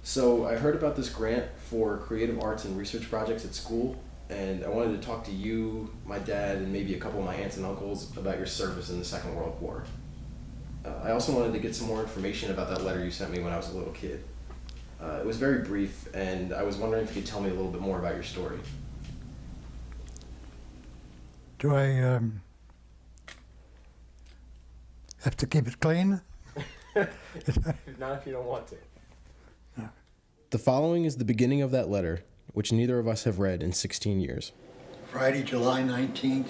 So I heard about this grant for creative arts and research projects at school, and I wanted to talk to you, my dad, and maybe a couple of my aunts and uncles about your service in the Second World War. I also wanted to get some more information about that letter you sent me when I was a little kid. It was very brief, and I was wondering if you could tell me a little bit more about your story. Do I have to keep it clean? Not if you don't want to. The following is the beginning of that letter, which neither of us have read in 16 years. Friday, July 19th,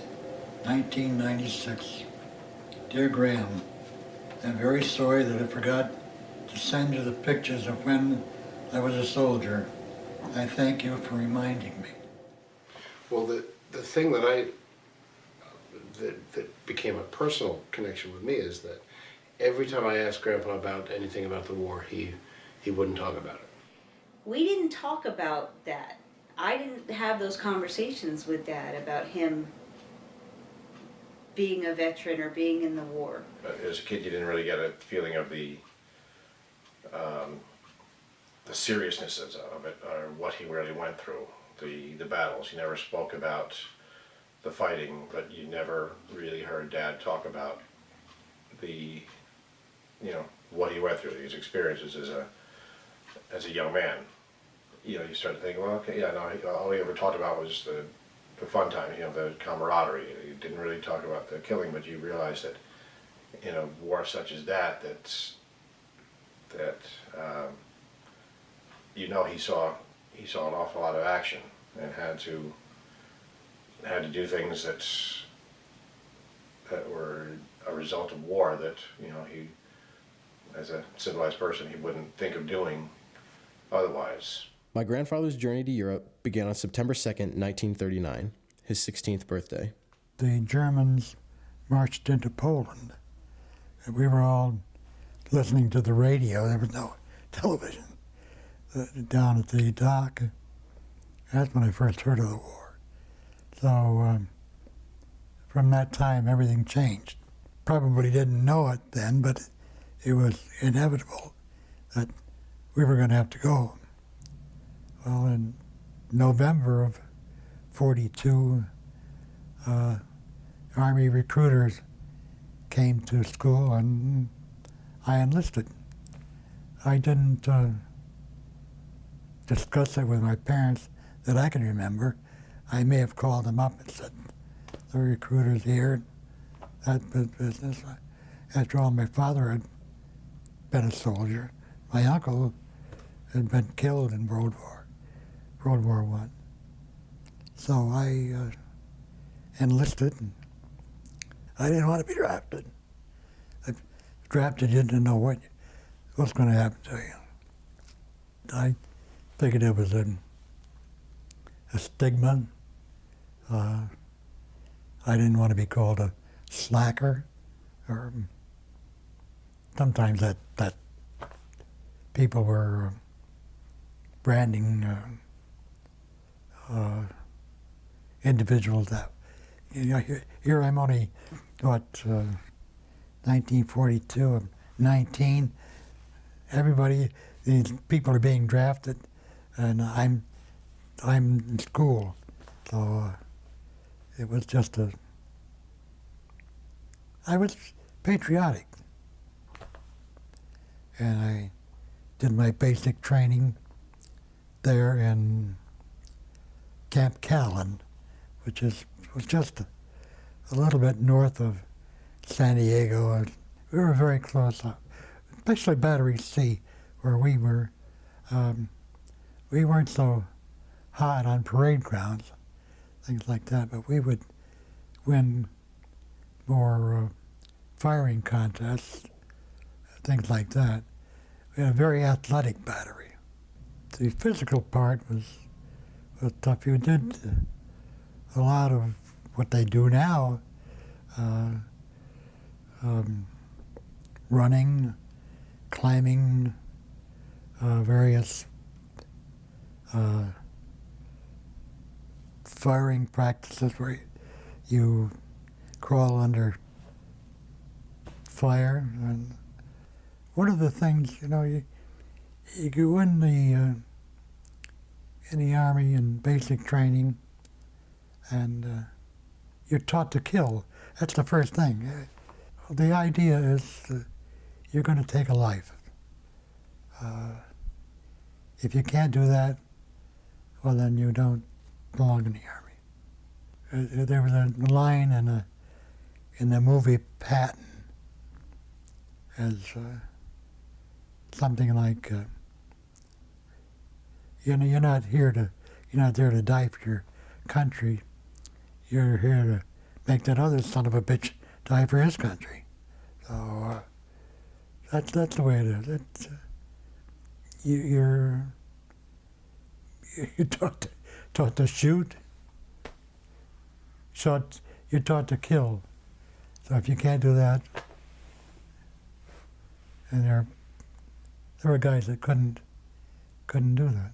1996. Dear Graham, I'm very sorry that I forgot to send you the pictures of when I was a soldier. I thank you for reminding me. Well, the thing that became a personal connection with me is that every time I asked Grandpa about anything about the war, he wouldn't talk about it. We didn't talk about that. I didn't have those conversations with Dad about him being a veteran or being in the war. As a kid, you didn't really get a feeling of the seriousness of it, or what he really went through, the battles. You never spoke about the fighting, but you never really heard Dad talk about what he went through, his experiences as a young man. You start to think, well, okay, yeah, no, all he ever talked about was the fun time, the camaraderie. He didn't really talk about the killing, but you realize that in a war such as that, he saw an awful lot of action and had to do things that were a result of war that he, as a civilized person, he wouldn't think of doing otherwise. My grandfather's journey to Europe began on September 2nd, 1939, his 16th birthday. The Germans marched into Poland, and we were all listening to the radio. There was no television down at the dock. That's when I first heard of the war. So from that time, everything changed. Probably didn't know it then, but it was inevitable that we were going to have to go. Well, in November of '42, Army recruiters came to school and I enlisted. I didn't discuss it with my parents that I can remember. I may have called them up and said, the recruiter's here, that business. After all, my father had been a soldier. My uncle had been killed in World War I. So I enlisted, and I didn't want to be drafted. If drafted, you didn't know what's going to happen to you. I figured it was a stigma. I didn't want to be called a slacker, or sometimes that people were branding individuals that, here I'm only, 1942, I'm 19. Everybody, these people are being drafted, and I'm in school. So it was just I was patriotic. And I did my basic training there in Camp Callan, which was just a little bit north of San Diego. We were very close, especially Battery C, where we were. We weren't so hot on parade grounds, things like that, but we would win more firing contests, things like that. We had a very athletic battery. The physical part was tough. You did a lot of what they do now, running, climbing, various firing practices where you crawl under fire. And one of the things, you you go in the army in basic training, and you're taught to kill. That's the first thing. The idea is you're going to take a life. If you can't do that, well, then you don't belong in the army. There was a line in the movie Patton as something like, you're not there to die for your country. You're here to make that other son of a bitch die for his country. So that's the way it is. You're taught to shoot. You're taught to kill. So if you can't do that, and there were guys that couldn't do that.